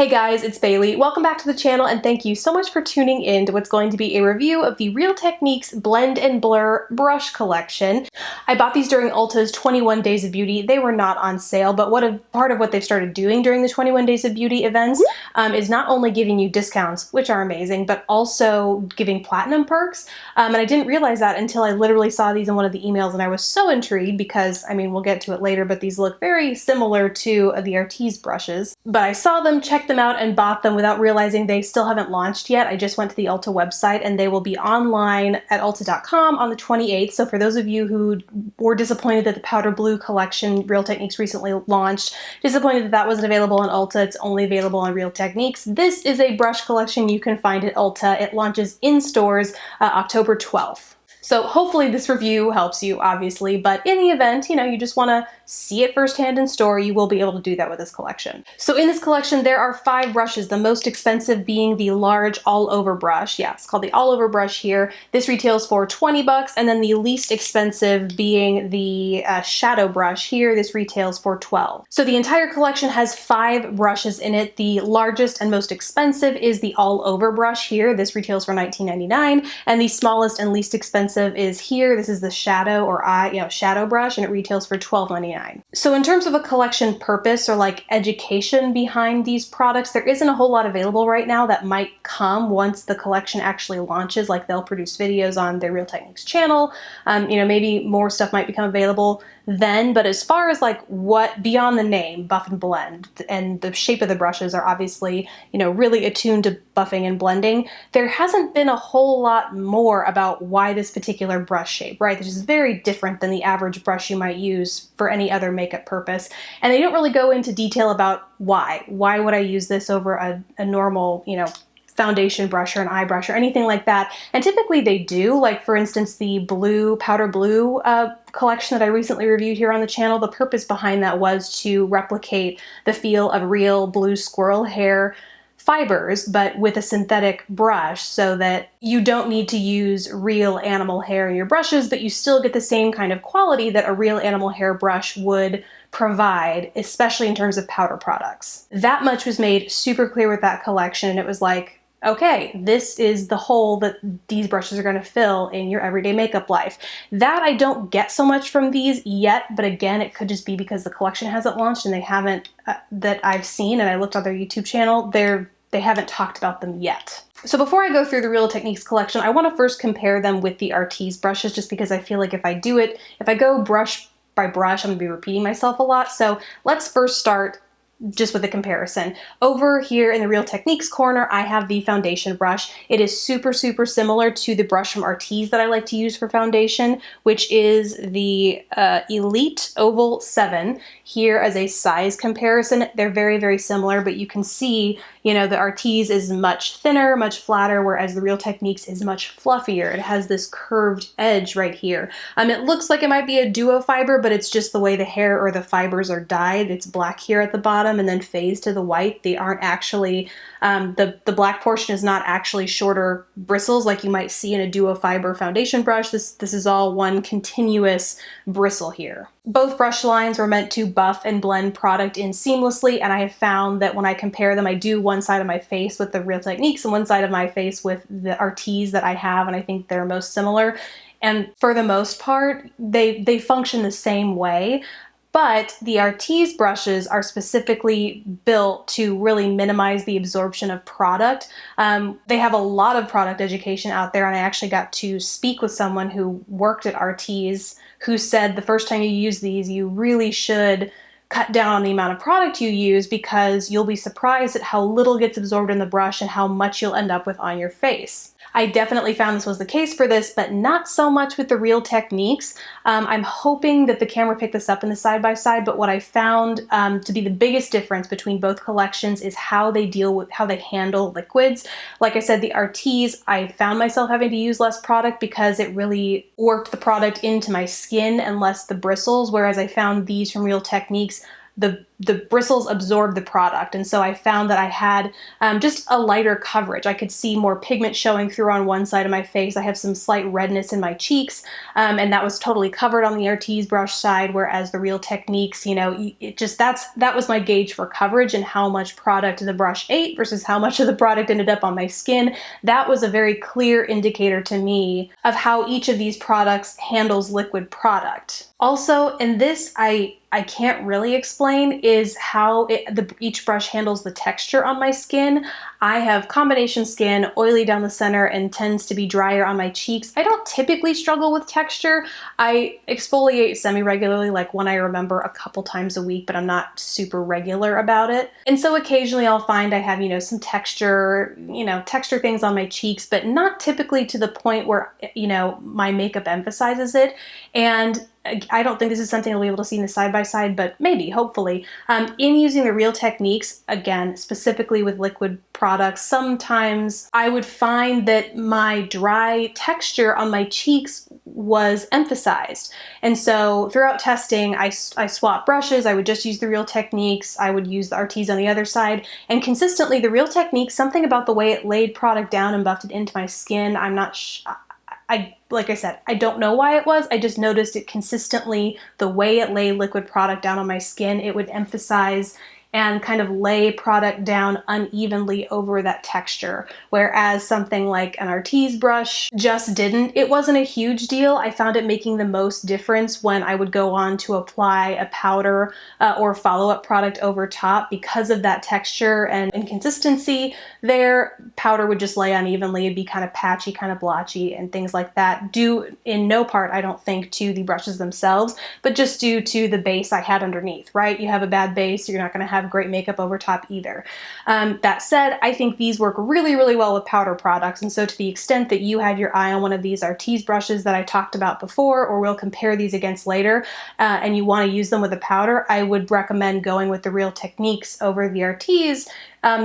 Hey guys, it's Bailey. Welcome back to the channel and thank you so much for tuning in to what's going to be a review of the Real Techniques Blend and Blur brush collection. I bought these during Ulta's 21 Days of Beauty. They were not on sale, but part of what they've started doing during the 21 Days of Beauty events is not only giving you discounts, which are amazing, but also giving platinum perks. And I didn't realize that until I literally saw these in one of the emails, and I was so intrigued because, I mean, we'll get to it later, but these look very similar to the Artis brushes. But I saw them, checked them out, and bought them without realizing they still haven't launched yet. I just went to the Ulta website and they will be online at ulta.com on the 28th. So for those of you who were disappointed that the powder blue collection Real Techniques recently launched, disappointed that that wasn't available on Ulta, it's only available on Real Techniques. This is a brush collection you can find at Ulta. It launches in stores October 12th. So hopefully this review helps you, obviously, but in the event, you know, you just want to see it firsthand in store, you will be able to do that with this collection. So in this collection, there are 5 brushes, the most expensive being the large all-over brush. Yeah, it's called the all-over brush here. This retails for 20 bucks, and then the least expensive being the shadow brush here. This retails for 12. So the entire collection has 5 brushes in it. The largest and most expensive is the all-over brush here. This retails for $19.99, and the smallest and least expensive is here. This is the shadow or shadow brush, and it retails for $12.99. So in terms of a collection purpose or like education behind these products, there isn't a whole lot available right now. That might come once the collection actually launches, like they'll produce videos on their Real Techniques channel. Maybe more stuff might become available then, but as far as like what beyond the name, buff and blend, and the shape of the brushes are obviously, really attuned to buffing and blending, there hasn't been a whole lot more about why this particular brush shape, right? This is very different than the average brush you might use for any other makeup purpose. And they don't really go into detail about why. Why would I use this over a normal, foundation brush or an eye brush or anything like that. And typically they do, like for instance, the powder blue collection that I recently reviewed here on the channel, the purpose behind that was to replicate the feel of real blue squirrel hair fibers, but with a synthetic brush, so that you don't need to use real animal hair in your brushes, but you still get the same kind of quality that a real animal hair brush would provide, especially in terms of powder products. That much was made super clear with that collection, and it was like, okay, this is the hole that these brushes are going to fill in your everyday makeup life. That I don't get so much from these yet, but again, it could just be because the collection hasn't launched and they haven't, that I've seen, and I looked on their YouTube channel, they haven't talked about them yet. So before I go through the Real Techniques collection, I want to first compare them with the Artis brushes, just because I feel like if I go brush by brush, I'm going to be repeating myself a lot. So let's first start just with a comparison. Over here in the Real Techniques corner, I have the foundation brush. It is super, super similar to the brush from Artis that I like to use for foundation, which is the Elite Oval 7. Here as a size comparison, they're very, very similar, but you can see, the Artis is much thinner, much flatter, whereas the Real Techniques is much fluffier. It has this curved edge right here. It looks like it might be a duo fiber, but it's just the way the hair or the fibers are dyed. It's black here at the bottom and then phased to the white. They aren't actually, the black portion is not actually shorter bristles like you might see in a duo fiber foundation brush. This is all one continuous bristle here. Both brush lines were meant to buff and blend product in seamlessly, and I have found that when I compare them, I do one side of my face with the Real Techniques and one side of my face with the Artis that I have, and I think they're most similar. And for the most part, they function the same way. But the Artis brushes are specifically built to really minimize the absorption of product. They have a lot of product education out there, and I actually got to speak with someone who worked at Artis who said the first time you use these, you really should cut down on the amount of product you use, because you'll be surprised at how little gets absorbed in the brush and how much you'll end up with on your face. I definitely found this was the case for this, but not so much with the Real Techniques. I'm hoping that the camera picked this up in the side-by-side, but what I found to be the biggest difference between both collections is how they handle liquids. Like I said, the Artis, I found myself having to use less product because it really worked the product into my skin and less the bristles, whereas I found these from Real Techniques, the the bristles absorb the product. And so I found that I had just a lighter coverage. I could see more pigment showing through on one side of my face. I have some slight redness in my cheeks, and that was totally covered on the Artis brush side, whereas the Real Techniques, you know, it just, that was my gauge for coverage and how much product the brush ate versus how much of the product ended up on my skin. That was a very clear indicator to me of how each of these products handles liquid product. Also, in this, I can't really explain is how each brush handles the texture on my skin. I have combination skin, oily down the center, and tends to be drier on my cheeks. I don't typically struggle with texture. I exfoliate semi-regularly, like when I remember, a couple times a week, but I'm not super regular about it. And so occasionally I'll find I have, you know, some texture, you know, texture things on my cheeks, but not typically to the point where, you know, my makeup emphasizes it. And I don't think this is something I'll be able to see in the side-by-side, but maybe, hopefully. In using the Real Techniques, again, specifically with liquid products, sometimes I would find that my dry texture on my cheeks was emphasized. And so throughout testing, I swapped brushes. I would just use the Real Techniques. I would use the Artis on the other side. And consistently, the Real Techniques, something about the way it laid product down and buffed it into my skin, I'm not like I said, I don't know why it was. I just noticed it consistently, the way it laid liquid product down on my skin, it would emphasize and kind of lay product down unevenly over that texture. Whereas something like an Artis brush just didn't. It wasn't a huge deal. I found it making the most difference when I would go on to apply a powder or follow-up product over top. Because of that texture and inconsistency there, powder would just lay unevenly. It'd be kind of patchy, kind of blotchy, and things like that. Due in no part, I don't think, to the brushes themselves, but just due to the base I had underneath, right? You have a bad base, you're not gonna have great makeup over top either. That said, I think these work really, really well with powder products. And so to the extent that you have your eye on one of these Artis brushes that I talked about before, or we'll compare these against later, and you want to use them with a powder, I would recommend going with the Real Techniques over the Artis,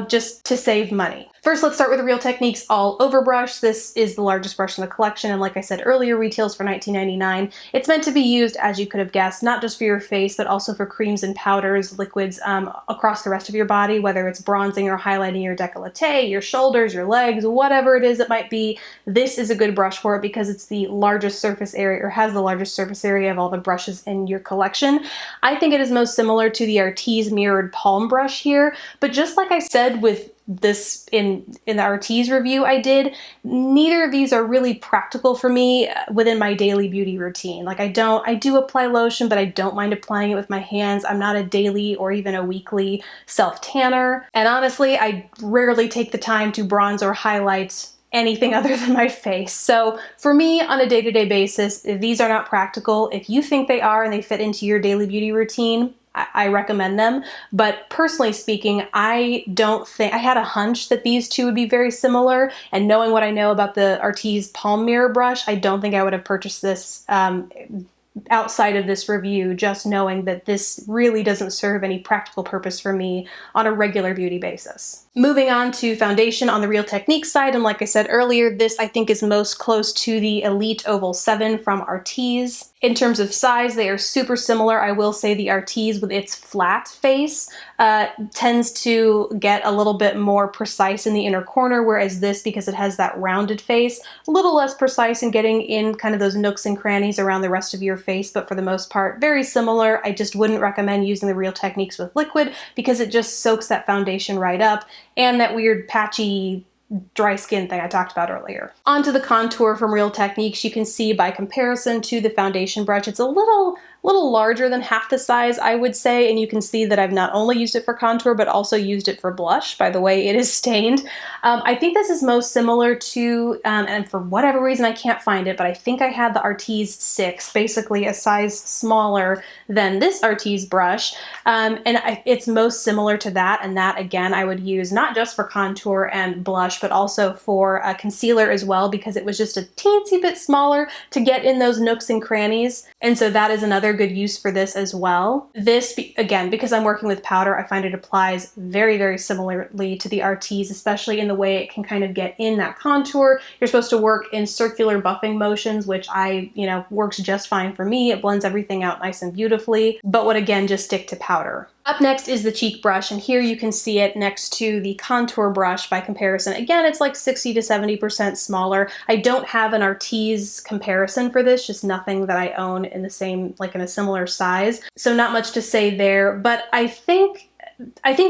just to save money. First, let's start with the Real Techniques All Over brush. This is the largest brush in the collection, and like I said earlier, retails for $19.99. It's meant to be used, as you could have guessed, not just for your face, but also for creams and powders, liquids across the rest of your body, whether it's bronzing or highlighting your décolleté, your shoulders, your legs, whatever it is it might be. This is a good brush for it because it's the largest surface area, or has the largest surface area of all the brushes in your collection. I think it is most similar to the Artis mirrored palm brush here, but just like I said with this in the Artis review I did, neither of these are really practical for me within my daily beauty routine. Like I do apply lotion, but I don't mind applying it with my hands. I'm not a daily or even a weekly self-tanner. And honestly, I rarely take the time to bronze or highlight anything other than my face. So for me, on a day-to-day basis, if these are not practical, if you think they are and they fit into your daily beauty routine, I recommend them. But personally speaking, I don't think, I had a hunch that these two would be very similar, and knowing what I know about the Artis Palm Mirror brush, I don't think I would have purchased this outside of this review, just knowing that this really doesn't serve any practical purpose for me on a regular beauty basis. Moving on to foundation on the Real Techniques side, and like I said earlier, this I think is most close to the Elite Oval 7 from Artis. In terms of size, they are super similar. I will say the Artis, with its flat face, tends to get a little bit more precise in the inner corner, whereas this, because it has that rounded face, a little less precise in getting in kind of those nooks and crannies around the rest of your face, but for the most part, very similar. I just wouldn't recommend using the Real Techniques with liquid because it just soaks that foundation right up, and that weird patchy dry skin thing I talked about earlier. Onto the contour from Real Techniques, you can see by comparison to the foundation brush, it's a little larger than half the size, I would say, and you can see that I've not only used it for contour, but also used it for blush by the way it is stained. I think this is most similar to, and for whatever reason I can't find it, but I think I had the Artis 6, basically a size smaller than this Artis brush, it's most similar to that, and that again I would use not just for contour and blush, but also for concealer as well, because it was just a teensy bit smaller to get in those nooks and crannies, and so that is another good use for this as well. This, again, because I'm working with powder, I find it applies very, very similarly to the Artis, especially in the way it can kind of get in that contour. You're supposed to work in circular buffing motions, which works just fine for me. It blends everything out nice and beautifully, but would again just stick to powder. Up next is the cheek brush, and here you can see it next to the contour brush by comparison. Again, it's like 60 to 70% smaller. I don't have an Artis comparison for this, just nothing that I own in the same, like in a similar size. So not much to say there, but I think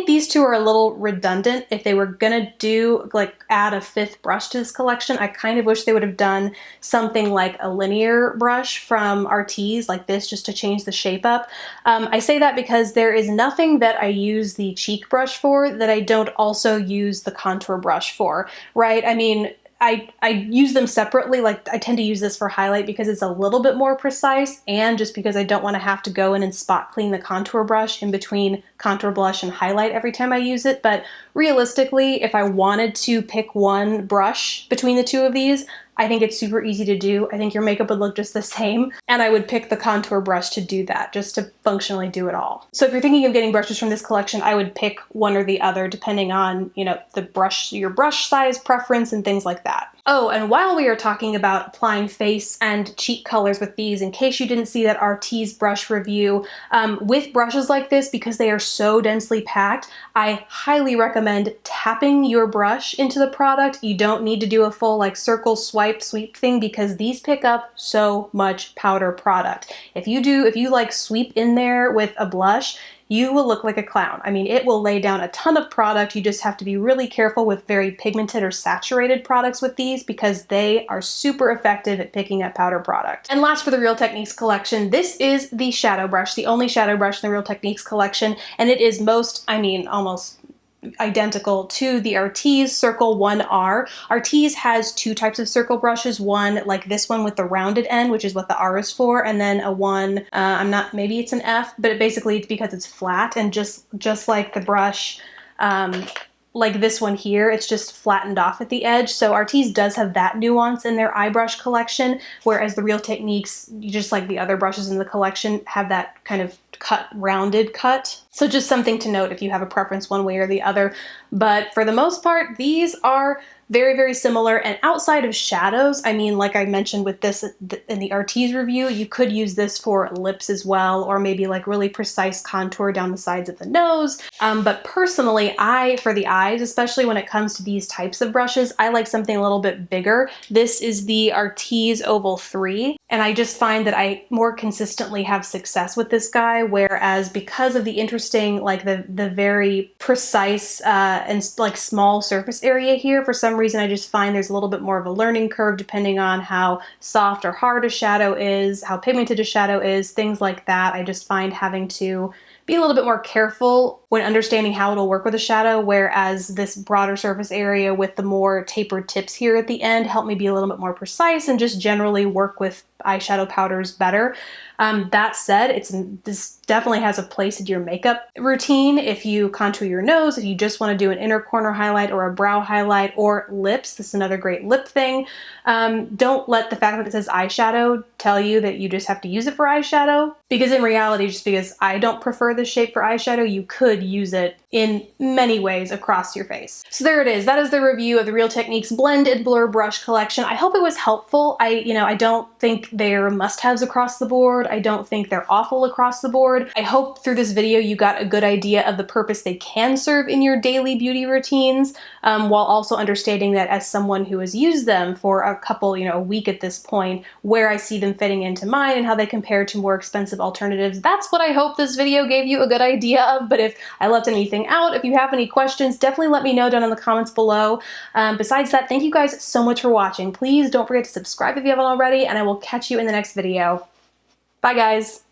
these two are a little redundant. If they were gonna do, like, add a 5th brush to this collection, I kind of wish they would have done something like a linear brush from Artis, like this, just to change the shape up. I say that because there is nothing that I use the cheek brush for that I don't also use the contour brush for, right? I mean, I use them separately. Like, I tend to use this for highlight because it's a little bit more precise, and just because I don't want to have to go in and spot clean the contour brush in between contour blush and highlight every time I use it. But realistically, if I wanted to pick one brush between the two of these, I think it's super easy to do. I think your makeup would look just the same, and I would pick the contour brush to do that, just to functionally do it all. So if you're thinking of getting brushes from this collection, I would pick one or the other depending on, you know, the brush, your brush size preference and things like that. Oh, and while we are talking about applying face and cheek colors with these, in case you didn't see that Artis brush review, with brushes like this, because they are so densely packed, I highly recommend tapping your brush into the product. You don't need to do a full like circle swipe sweep thing, because these pick up so much powder product. If you like sweep in there with a blush, you will look like a clown. I mean, it will lay down a ton of product. You just have to be really careful with very pigmented or saturated products with these, because they are super effective at picking up powder product. And last for the Real Techniques collection, this is the shadow brush, the only shadow brush in the Real Techniques collection, and it is almost identical to the Artis Circle 1R. Artis has 2 types of circle brushes, one like this one with the rounded end, which is what the R is for, and then a one, maybe it's an F, but basically it's because it's flat, and just like the brush, like this one here, it's just flattened off at the edge. So Artis does have that nuance in their eye brush collection, whereas the Real Techniques, just like the other brushes in the collection, have that kind of rounded cut. So just something to note if you have a preference one way or the other. But for the most part, these are very, very similar. And outside of shadows, I mean, like I mentioned with this in the Artis review, you could use this for lips as well, or maybe like really precise contour down the sides of the nose. But personally, for the eyes, especially when it comes to these types of brushes, I like something a little bit bigger. This is the Artis Oval 3, and I just find that I more consistently have success with this guy, whereas because of the interesting, like the very precise and like small surface area here, for some reason I just find there's a little bit more of a learning curve depending on how soft or hard a shadow is, how pigmented a shadow is, things like that. I just find having to be a little bit more careful when understanding how it'll work with a shadow, whereas this broader surface area with the more tapered tips here at the end help me be a little bit more precise and just generally work with eyeshadow powders better. That said, this definitely has a place in your makeup routine. If you contour your nose, if you just want to do an inner corner highlight or a brow highlight, or lips, this is another great lip thing. Don't let the fact that it says eyeshadow tell you that you just have to use it for eyeshadow, because in reality, just because I don't prefer this shape for eyeshadow, you could use it in many ways across your face. So there it is. That is the review of the Real Techniques Blend and Blur brush collection. I hope it was helpful. I don't think they're must-haves across the board. I don't think they're awful across the board. I hope through this video you got a good idea of the purpose they can serve in your daily beauty routines, while also understanding that as someone who has used them for a couple, a week at this point, where I see them fitting into mine and how they compare to more expensive alternatives. That's what I hope this video gave you a good idea of. But if I left anything out, if you have any questions, definitely let me know down in the comments below. Besides that, thank you guys so much for watching. Please don't forget to subscribe if you haven't already, and I will catch you in the next video. Bye guys!